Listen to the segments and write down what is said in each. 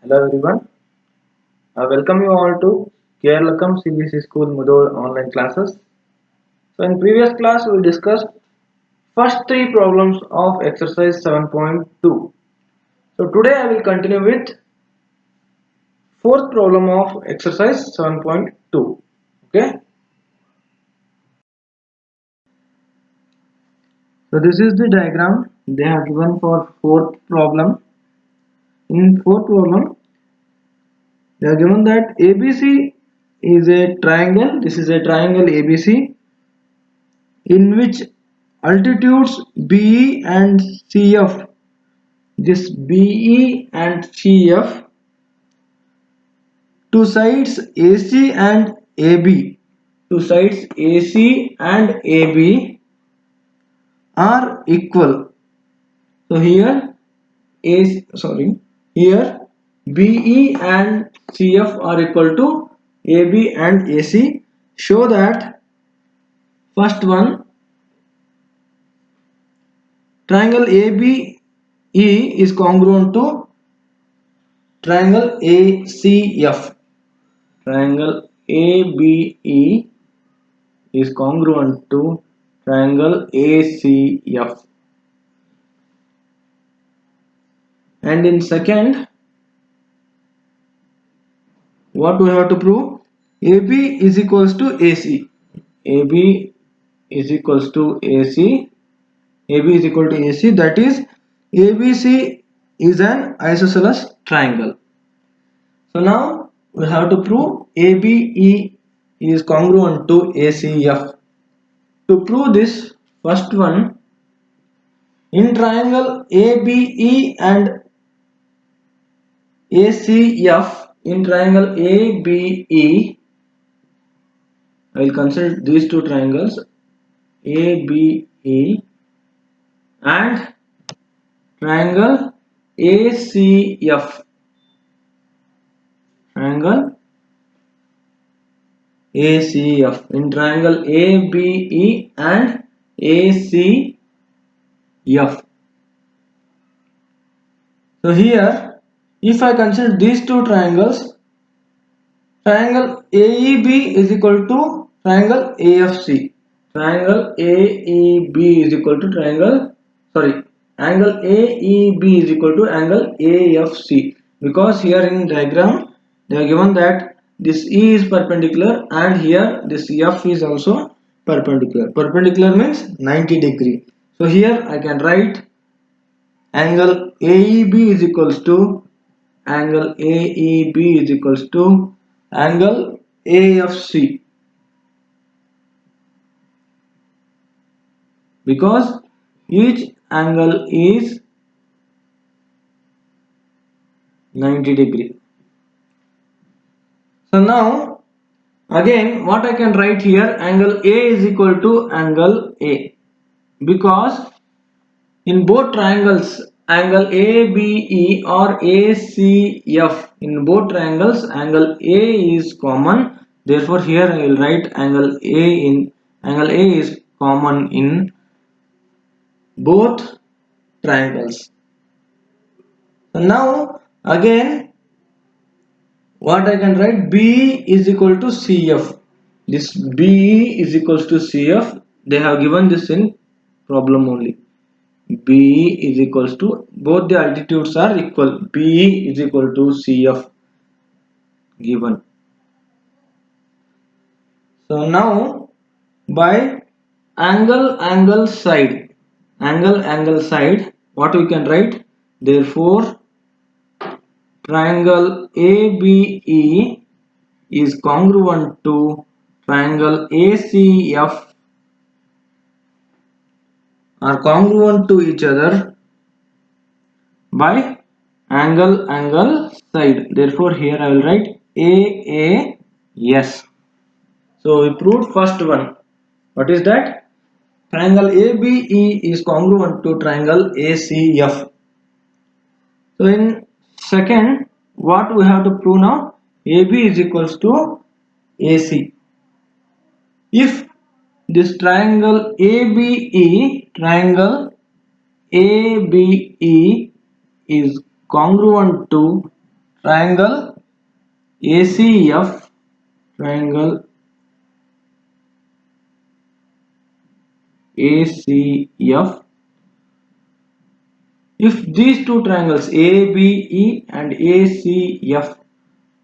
Hello everyone. I welcome you all to Keralakam CBSE School Mudol online classes. So in previous class we discussed first three problems of exercise 7.2. So today I will continue with fourth problem of exercise 7.2. Okay. So this is the diagram they have given for fourth problem. In fourth problem they are given that ABC is a triangle. This is a triangle ABC in which altitudes BE and CF, this BE and CF, two sides AC and AB, two sides AC and AB are equal. So here BE and CF are equal to AB and AC. Show that first one, triangle ABE is congruent to triangle ACF. Triangle ABE is congruent to triangle ACF. And in second, what we have to prove? AB is equals to AC. AB is equals to AC. AB is equal to AC. That is, ABC is an isosceles triangle. So now we have to prove ABE is congruent to ACF. To prove this, first one, in triangle ABE and ACF, in triangle ABE, I will consider these two triangles ABE and triangle ACF. Triangle ACF. In triangle ABE and ACF. So here, if I consider these two triangles, triangle AEB is equal to triangle AFC. Triangle AEB is equal to angle AEB is equal to angle AFC, because here in diagram they are given that this E is perpendicular and here this F is also perpendicular. Perpendicular means 90 degree. So here I can write angle AEB is equals to angle AEB is equals to angle AFC, because each angle is 90 degree. So now again what I can write here, angle A is equal to angle A, because in both triangles angle ABE or ACF, in both triangles angle A is common, therefore here I will write angle A is common in both triangles. So now again what I can write, BE is equal to CF. This BE is equals to CF, they have given this in problem only. BE is equals to, both the altitudes are equal, BE is equal to CF given. So now by angle side, what we can write, therefore triangle ABE is congruent to triangle ACF are congruent to each other by angle side. Therefore here I will write AAS. So we proved first one. What is that? Triangle ABE is congruent to triangle ACF. So in second, what we have to prove now? AB is equals to AC. If this triangle ABE is congruent to triangle ACF, triangle ACF, if these two triangles ABE and ACF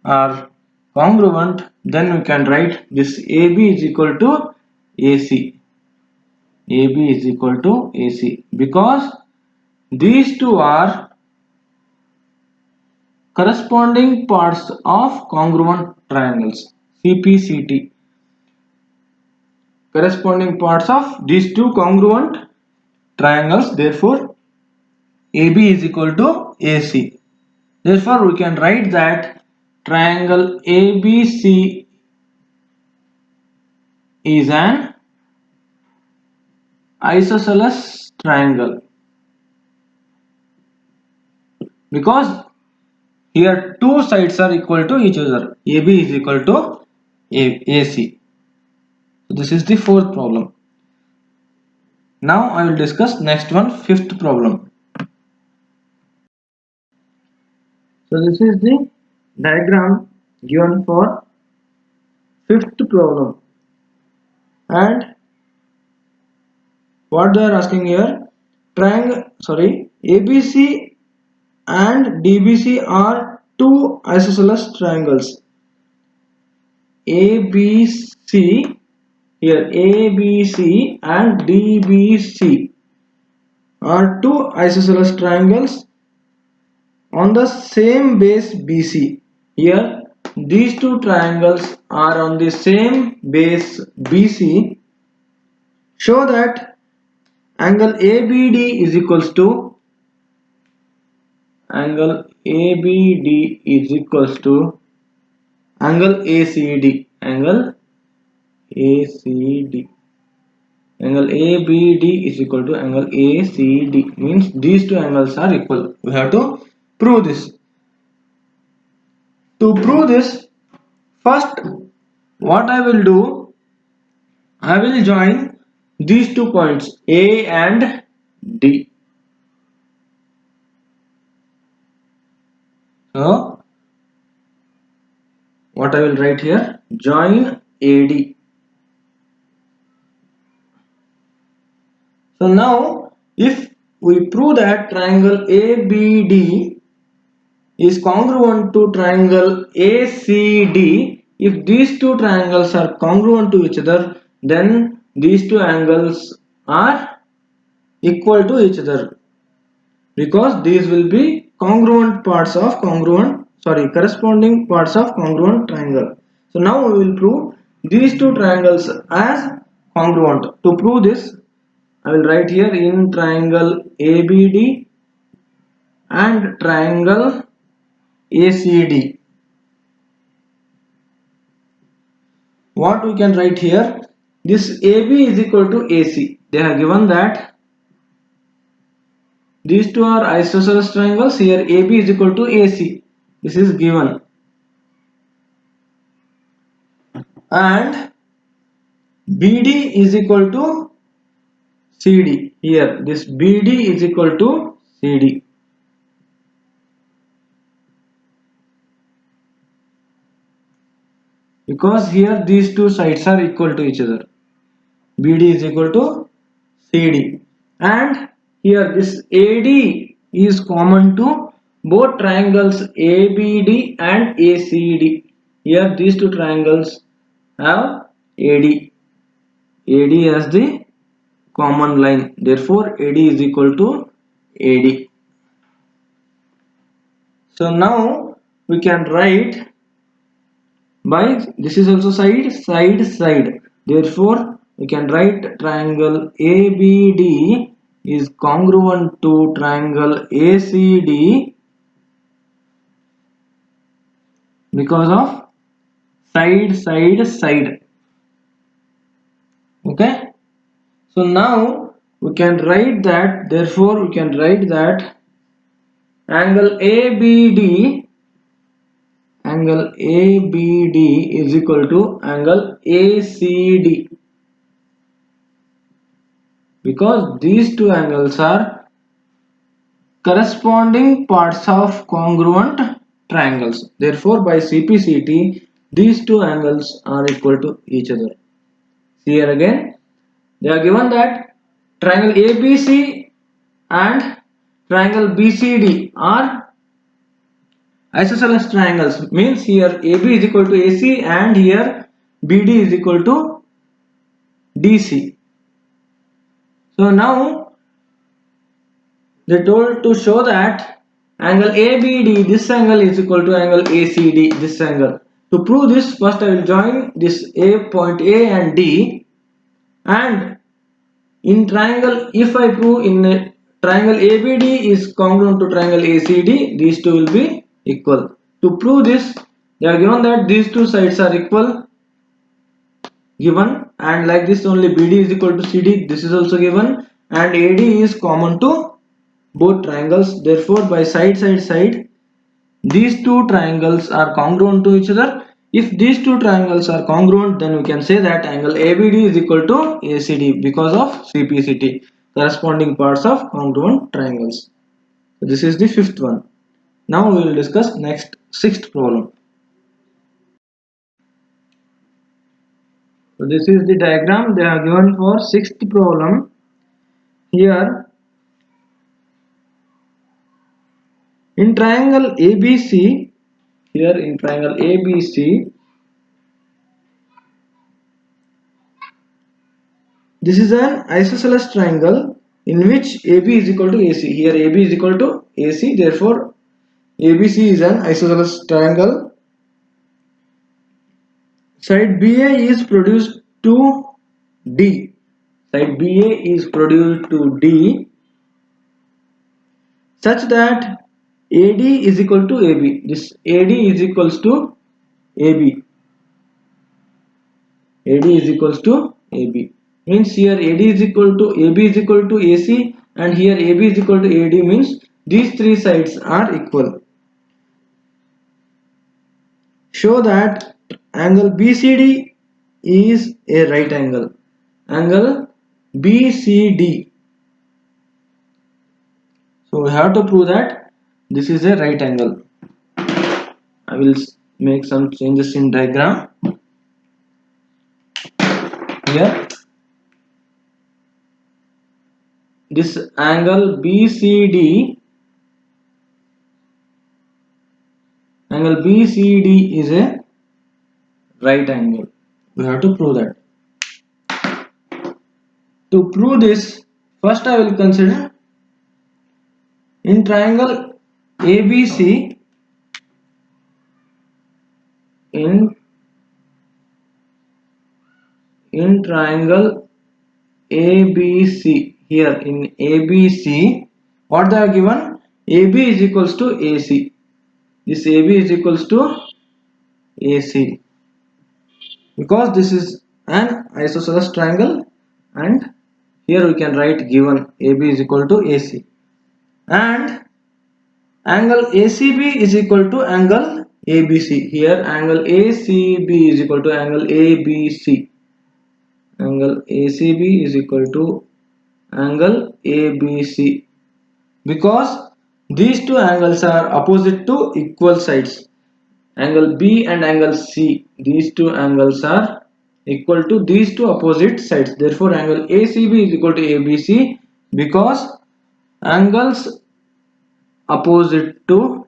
are congruent, then we can write this AB is equal to AC. AB is equal to AC because these two are corresponding parts of congruent triangles, CPCT. Corresponding parts of these two congruent triangles, therefore AB is equal to AC. Therefore we can write that triangle ABC is an isosceles triangle because here two sides are equal to each other. AB is equal to AC. So this is the fourth problem. Now I will discuss next one, fifth problem. So this is the diagram given for fifth problem, and what they are asking here, ABC and DBC are two isosceles triangles. ABC, here ABC and DBC are two isosceles triangles on the same base BC. Here these two triangles are on the same base BC. Show that angle ABD is equals to angle ACD. Angle ABD is equal to angle ACD, means these two angles are equal. We have to prove this. To prove this, first what I will do, I will join these 2 points A and D. So what I will write here, join AD. So now if we prove that triangle ABD is congruent to triangle ACD, if these two triangles are congruent to each other, then these two angles are equal to each other because these will be corresponding parts of congruent triangle. So now we will prove these two triangles as congruent. To prove this, I will write here in triangle ABD and triangle ACD. What we can write here, this AB is equal to AC. They have given that these two are isosceles triangles. Here AB is equal to AC. This is given. And BD is equal to CD. Here this BD is equal to CD. Because here these two sides are equal to each other. BD is equal to CD. And here this AD is common to both triangles ABD and ACD. Here these two triangles have AD. AD as the common line. Therefore AD is equal to AD. So now we can write by this is also side. Therefore we can write triangle ABD is congruent to triangle ACD because of side. Okay. So now we can write that, therefore we can write that angle ABD is equal to angle ACD because these two angles are corresponding parts of congruent triangles. Therefore, by CPCT, these two angles are equal to each other. See here again, they are given that triangle ABC and triangle BCD are isosceles triangles. Means here AB is equal to AC and here BD is equal to DC. So now they told to show that angle ABD, this angle is equal to angle ACD, this angle. To prove this, first I will join this point A and D, and in triangle, if I prove in a triangle ABD is congruent to triangle ACD, these two will be equal. To prove this, they are given that these two sides are equal, given, and like this only BD is equal to CD, this is also given, and AD is common to both triangles. Therefore, by side these two triangles are congruent to each other. If these two triangles are congruent, then we can say that angle ABD is equal to ACD because of CPCT, corresponding parts of congruent triangles. So this is the fifth one. Now we will discuss next sixth problem. So this is the diagram they are given for sixth problem. Here in triangle ABC, this is an isosceles triangle in which AB is equal to AC. Here AB is equal to AC, therefore ABC is an isosceles triangle. Side BA is produced to D. Side BA is produced to D such that AD is equal to AB. This AD is equals to AB. AD is equals to AB. Means here AD is equal to AB is equal to AC, and here AB is equal to AD, means these three sides are equal. Show that angle BCD is a right angle. Angle BCD. So we have to prove that this is a right angle. I will make some changes in diagram. Here this angle BCD is a right angle. We have to prove that. To prove this, first I will consider in triangle ABC, in triangle ABC, here in ABC, what they are given? AB is equals to AC. This AB is equals to AC because this is an isosceles triangle, and here we can write given AB is equal to AC, and angle ACB is equal to angle ABC. Here angle ACB is equal to angle ABC. Angle ACB is equal to angle ABC because these two angles are opposite to equal sides. Angle B and angle C, these two angles are equal to these two opposite sides. Therefore, angle ACB is equal to ABC because angles opposite to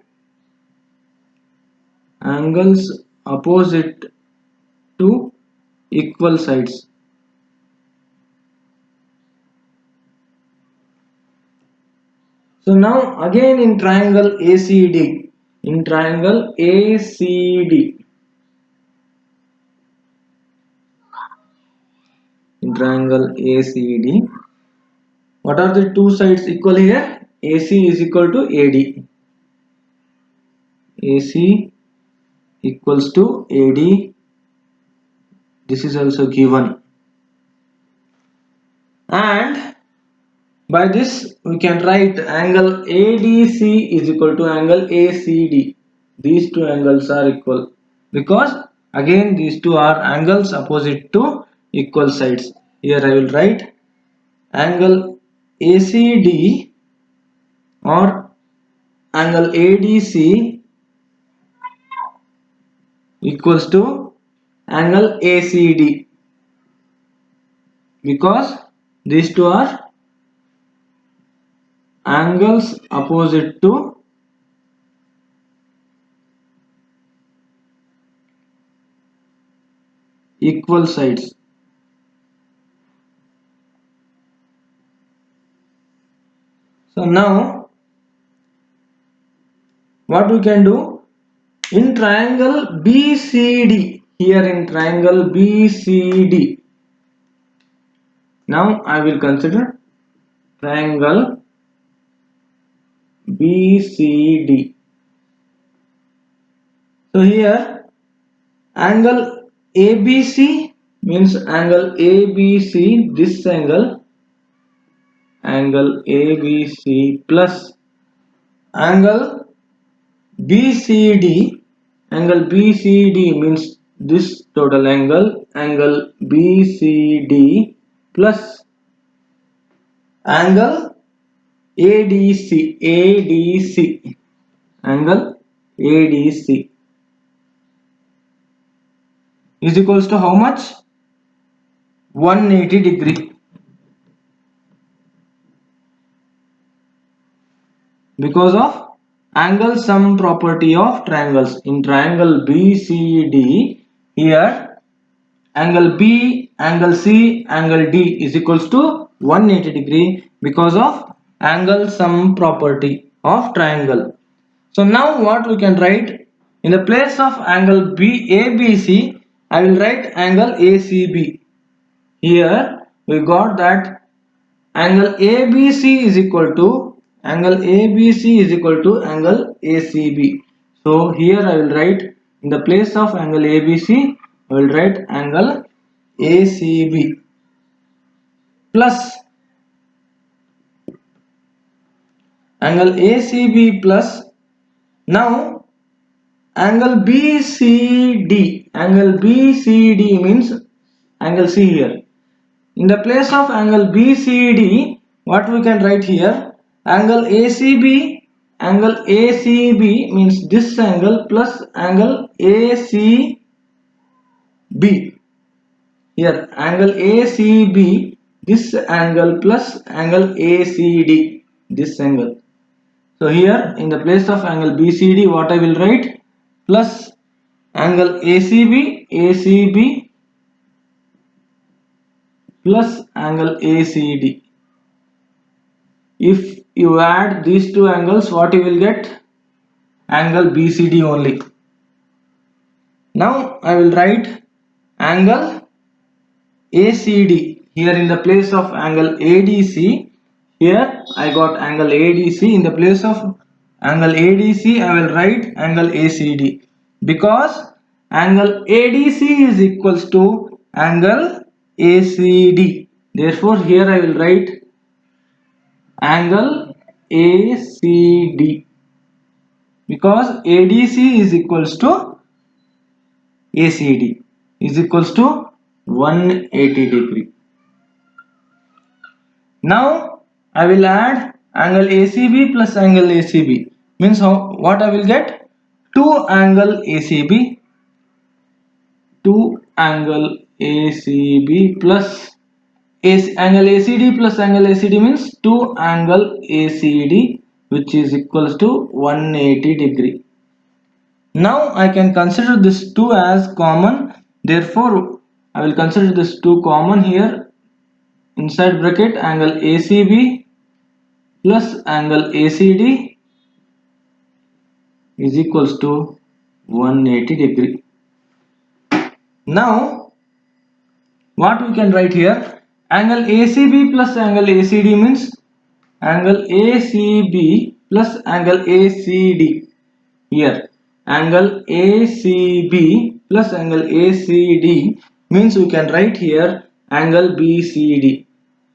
equal sides. So now again in triangle ACD, what are the two sides equal here? AC is equal to AD. AC equals to AD. This is also given. And by this we can write angle ADC is equal to angle ACD. These two angles are equal because again these two are angles opposite to equal sides. Here I will write angle ACD or angle ADC equals to angle ACD, because these two are angles opposite to equal sides. So now what we can do, in triangle BCD, here in triangle BCD, now I will consider triangle BCD. So here angle ABC means angle ABC, this angle ABC plus angle BCD, angle BCD means this total angle BCD plus angle ADC, angle ADC is equals to how much? 180 degree, because of angle sum property of triangles. In triangle BCD, here angle B, angle C, angle D is equals to 180 degree because of angle sum property of triangle. So now what we can write, in the place of angle ABC, I will write angle ACB. Here we got that angle ABC is equal to angle ACB. So here I will write, in the place of angle ABC, I will write angle ACB plus angle ACB plus now angle BCD. Angle BCD means angle C here. In the place of angle BCD, what we can write here? Angle ACB means this angle plus angle ACB. Here angle ACB, this angle plus angle ACD, this angle. So here in the place of angle BCD, what I will write? Plus angle ACB plus angle ACD. If you add these two angles, what you will get? Angle BCD only. Now I will write angle ACD here in the place of angle ADC. Here I got angle ADC. In the place of angle ADC, I will write angle ACD, because angle ADC is equals to angle ACD. Therefore here I will write angle ACD, because ADC is equals to ACD is equals to 180 degree. Now I will add angle ACB plus angle ACB, means what I will get? 2 angle ACB, 2 angle ACB plus angle ACD plus angle ACD means 2 angle ACD, which is equals to 180 degree. Now I can consider this 2 as common, therefore I will consider this 2 common here. Inside bracket angle ACB plus angle ACD is equals to 180 degree. Now what we can write here? Angle ACB plus angle ACD means angle ACB plus angle ACD. Here angle ACB plus angle ACD means we can write here angle BCD.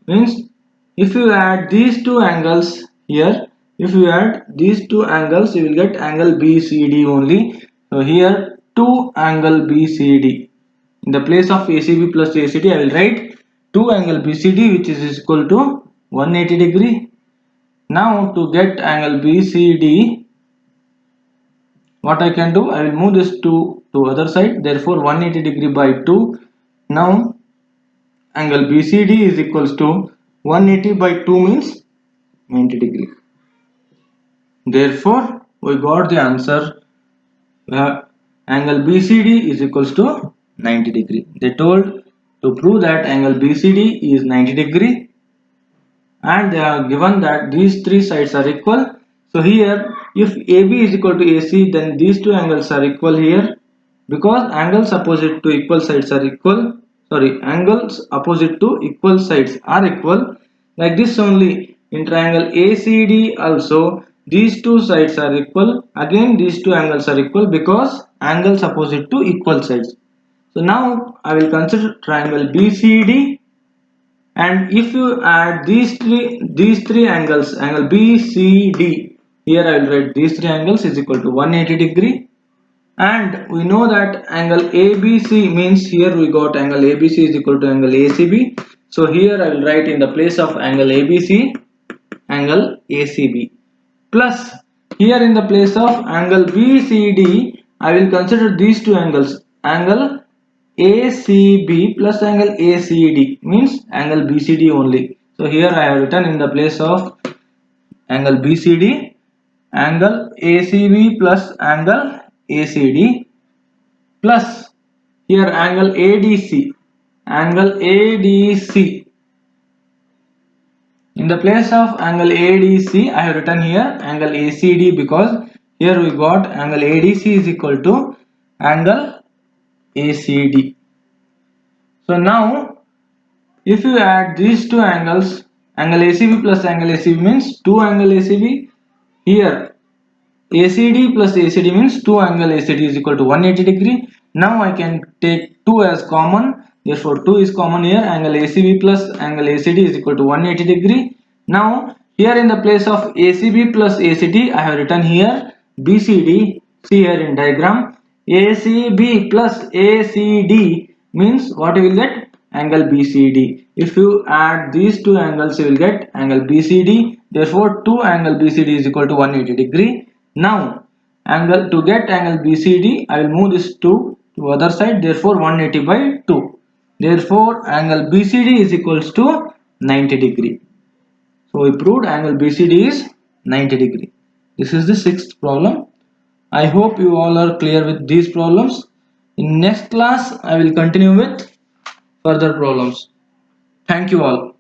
Means if you add these two angles here, if you add these two angles, you will get angle BCD only. So here 2 angle BCD. In the place of ACB plus ACD, I will write 2 angle BCD, which is equal to 180 degree. Now to get angle BCD, what I can do, I will move this to other side. Therefore 180 degree by 2. Now angle BCD is equals to 180 by 2 means 90 degree. Therefore we got the answer. Angle BCD is equals to 90 degree. They told to prove that angle BCD is 90 degree, and they are given that these three sides are equal. So here if AB is equal to AC, then these two angles are equal here, because angles opposite to equal sides are equal. Sorry, angles opposite to equal sides are equal. Like this only in triangle ACD also these two sides are equal. Again these two angles are equal because angles opposite to equal sides. So now I will consider triangle BCD, and if you add these three angles, angle BCD, here I will write these three angles is equal to 180 degree, and we know that angle ABC means here we got angle ABC is equal to angle ACB. So here I will write in the place of angle ABC angle ACB, plus here in the place of angle BCD I will consider these two angles, angle ACB plus angle ACD means angle BCD only. So here I have written in the place of angle BCD angle ACB plus angle ACD, plus here angle ADC. In the place of angle ADC I have written here angle ACD, because here we got angle ADC is equal to angle ACD. So now if you add these two angles, angle ACB plus angle ACB means 2 angle ACB. Here ACD plus ACD means 2 angle ACD is equal to 180 degree. Now I can take 2 as common. Therefore 2 is common here. Angle ACB plus angle ACD is equal to 180 degree. Now here in the place of ACB plus ACD I have written here BCD. See here in diagram, ACB plus ACD means what you will get? Angle BCD. If you add these two angles you will get angle BCD. Therefore 2 angle BCD is equal to 180 degree. Now angle, to get angle BCD I will move this to other side. Therefore 180 by 2. Therefore angle BCD is equals to 90 degree. So we proved angle BCD is 90 degree. This is the sixth problem. I hope you all are clear with these problems. In next class I will continue with further problems. Thank you all.